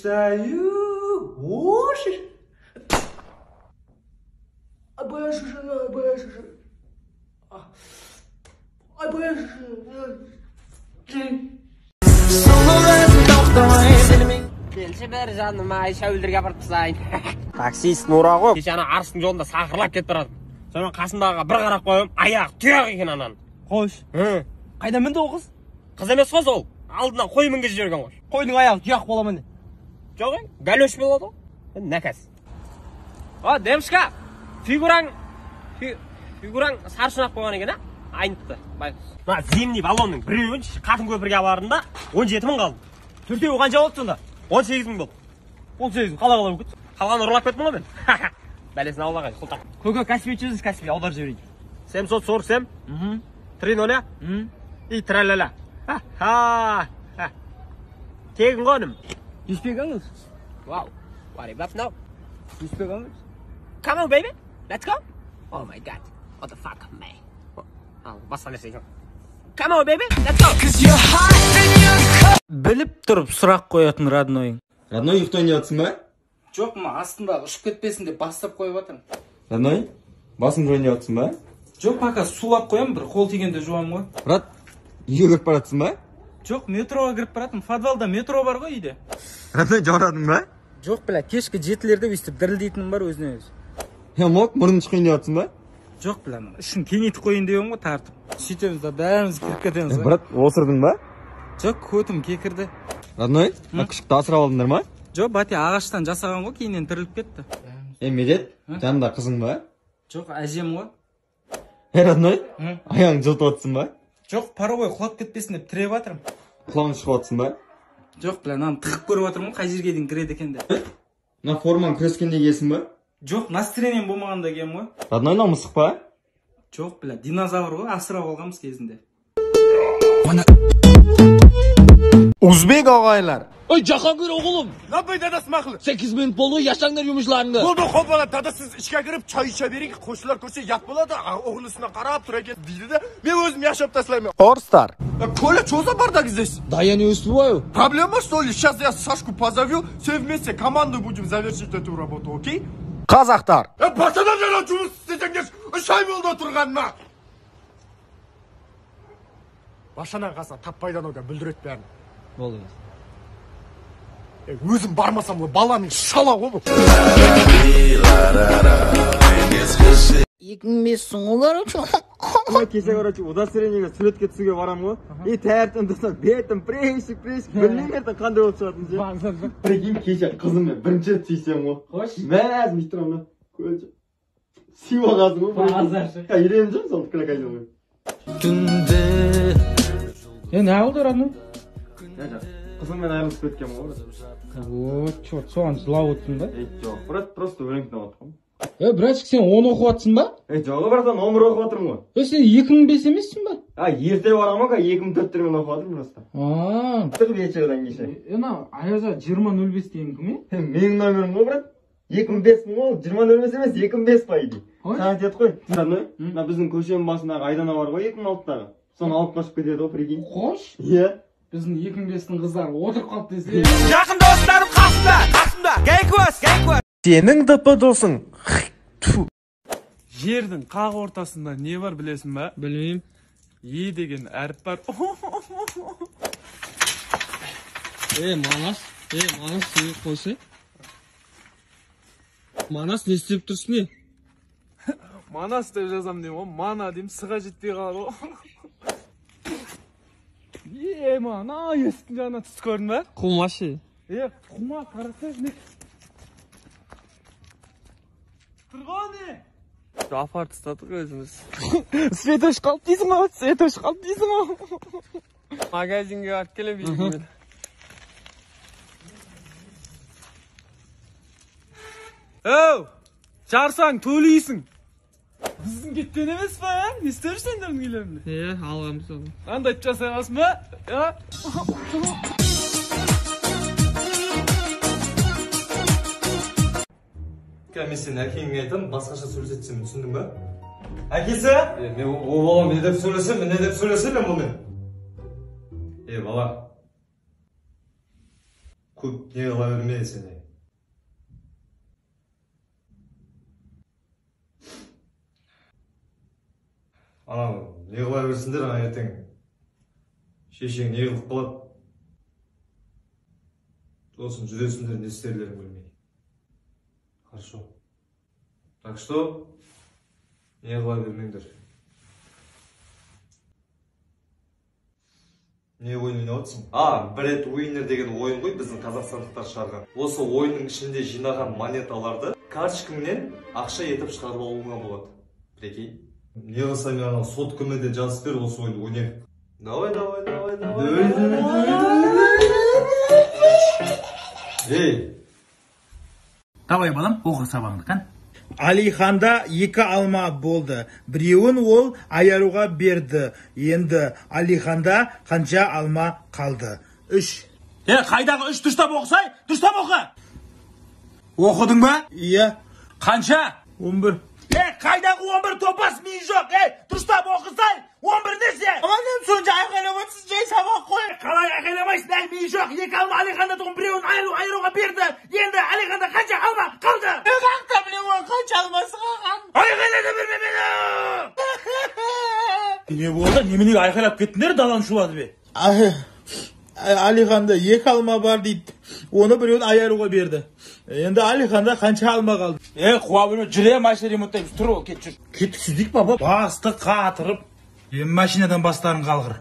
мечтаю. Келші бәрі жаным, Айша өлдірге апарып тастайын. Таксист Нура ғой. Кеше ана Арыстың жолында сақырлап кетіп барады. Сонымен қасындағы бір қарап қойым, аяқ тұяқ екен анан. Қош. Қайда мінді о қыз? Қыз емес қой сол. Алдынан қой мінгізіп жіберген ғой. Қойдың аяғы тұяқ бола ма не? Жоқ, бәлөш болады ғой. Нәкәс. О, Демшка, фигураң саршынақ болған екен, айнытты. Мына зимний баллонның біреуін қатын көпірге аларында 17 мың қалды. Төртеуі қанша болды сонда? 18 мың болды. 18 қалай болып кетті? Қалған ұрлап кеттім ғой мен. Бәлесін аллаға сұлтақ. Көке Каспий чөзіз Каспий аударып жіберейін. 747 30 и тралала. Тегін ғой өнім. You speak English? Wow. What about now? You speak English? Come on, baby. Let's go. Oh my god. What the fuck, man? Басқа нәрсе екен. Come on, baby. Let's go. Біліп тұрып сұрақ қоятын родной. Родной ұйықтай не атсың ба? Жоқ, ма астында ұшып кетпесін деп бастап қойып атырмын. Родной, басың жойын не атсың ба? Жоқ, пока сулап қоям, бір қол тигенде жуам ғой. Брат, үйге кіріп баратсың ба? Жоқ, метроға кіріп баратым. Подвалда метро бар ғой үйде. Родной, жаурадың ба? Жоқ, бля, кешкі жетілерде өйстіп дірілдейтінім бар өзіне өзі. Мок, мұрын шықайын не атсың ба? Жоқ, бля, ішін кеңейтіп қойын деген ғой тартып. Сөйтеміз да бәріміз кіріп кетеміз ғой. Брат, осырдың ба? Жоқ, көтім кекірді. Родной, күшікті асырап алдыңдар ма? Жоқ, бәте ағаштан жасаған ғой, кейіннен тіріліп кетті. Медет, жанында қызың ба? Жоқ, әжем ғой. Родной, аяғың жылтып атсың ба? Жоқ, паровой құлап кетпесін деп тіреп атырмын. Құлағың шығып атсың ба? Жоқ, бля, наны тығып көріп атырмын, қай жерге дейін кіреді екен де. На формаң күрескенде киесің ба? Жоқ, настроением болмағанда кием ғой. Родной, намысық па? Жоқ, бля, динозавр ғой, асырап алғанбыз кезінде. Uzbek ağaylar. Oy Jahongir o'g'lim. Ne yapayım dadası maqli? 8 minut bo'ldi, yashanglar yumushlarni. Bo'ldi, xo'p bola, dada siz ishga kirib choy ichabering, qo'shnilar ko'rsa yat bo'ladi. O'g'lisidan qarab tur ekan deydi-da. Men o'zim yashab tashlayman. Орстар. Коля, что за бардак здесь? Да я не успеваю. Проблема что ли? Сейчас я Сашку позову, все вместе команду будем завершить эту работу, окей? Казахтар. Пацанlar жана жұмыс істесеңдер, 3 ай болды отырғаныма. Башанан қалса таппайдан оға бүлдірет бәрін. Болды. Өзім бармасам ғой, баланың шала ғой бұл. 2005 олар үшін. Кеше короче удостоверениеге суретке түсуге барам ғой. И таңертең тұрсам бетім пресик білмеймін ертең қандай болып шығатынын ше. Прикинь, кеше қызыммен бірінші рет сүйсем ғой. Қош. Мәз миттірам да. Көлче. Сүйіп алғансың ғой. Базар ше. Үйреніп жүрмін сол пікір қайдан. Түнде. Не болды родной? Қызыңмен айырылысып кеткен ғой. Вот, чёрт, соған жылап отырсың ба? Жоқ, брат, просто өлең тыңдап отырмын. Братчик, сен 10 оқып жатсың ба? Жоқ, братан, 11 оқып отырмын ғой. Сен 2005 емессің ба? Ерте барамын ғой, 2004-термен оқып отырмын просто. Тық вечерден кеше. Аяза 2005 деген кім е? Менің номерім ғой, брат. 2005 ғой, 2005 емес, 2005 па иди. Санатет қой. Біздің көшенің басындағы Айдана бар ғой, 2006-дағы. Соны алып қашып кетеді ғой, прикинь. Қош? Иә. Біздің 2005-тің қыздары отырып қалып десе. Жақын достарым қасымда. Гейквас. Сенің дп досың. Жердің қақ ортасында не бар білесің ба? Білмеймін. Е деген әріп бар. Манас, сені қойсы. Манас не істеп тұрсың не? Манас деп жазам дейм ғой. Мана дейм, сыға жетпей қалады ғой. Мана есіктің жағына түс көрдің ба? Құма ше. Құма қарасай не? Тұрған не? Апар тұстадық өзіміз. Свет өшіп қалып дейсің ғой? Свет өшіп қалып дейсің ғой? Магазинге барып келем бейдім. Өу! Жарсаң төлейсің. Біздің кеткен емес па, не істер сендердің үйлерінде? Алғамыз оны. Андайды жасай аласың ба? Мен сен әкеңе айтам, басқаша сөйлесетсем, түсіндің ба? Әкесі? Мен о балам не деп сөйлесем, не деп сөйлесем мен бұнымен? Бала. Көп не қыла берме сені. Анау, не қыла берсіндер, ана ертең. Шешең не қылып қалады. Сосын жүресіңдер, не істерлерін білмей. Хорошо. Так что, не қыла бермеңдер. Не ойын ойнауытсың? Бред Уиннер деген ойын ғой, біздің қазақстандықтар шығарған. Осы ойынның ішінде жинаған монеталарды карточкаңнен ақша етіп шығарып алуыңа болады. Прикинь. Не қылса мен анау сот көмеде жазып бер, осы ойынды ойнайық. Давай. Ей! Давай балам, оқы сабағыңды қан. Алиханда 2 алма болды. Біреуін ол аяруға берді. Енді Алиханда қанша алма қалды? 3. Қайдағы 3 дұрыстап оқысай? Дұрыстап оқы! Оқыдың ба? Иә. Қанша? 11. Қайдағы 11 топас миы жоқ? Дұрыстап оқысай! 11 несі? Аманем сонша айқайламатсыз, жай сабақ қой. Қалай айқайламайсың, миы жоқ. 2 алма Алиханда тұғын, біреуін аяруға берді. Енді Алиханда қанша алма қалды? Қақта білем, қанша алмасы қалған? Айқайлады берме мені! Не болды? Неменеге айқайлап кеттіңдер, даланы шулады бе? Алиханда 2 алма бар дейді. Оны біреуін аяруға берді. Енді Алиханда қанша алма қалды? Қуа білме, жүре машина ремонттаймыз. Тұр ол, кет жүр. Кеттік сүздік баба. Басты қатырып, машинадан бастарын қалғыр.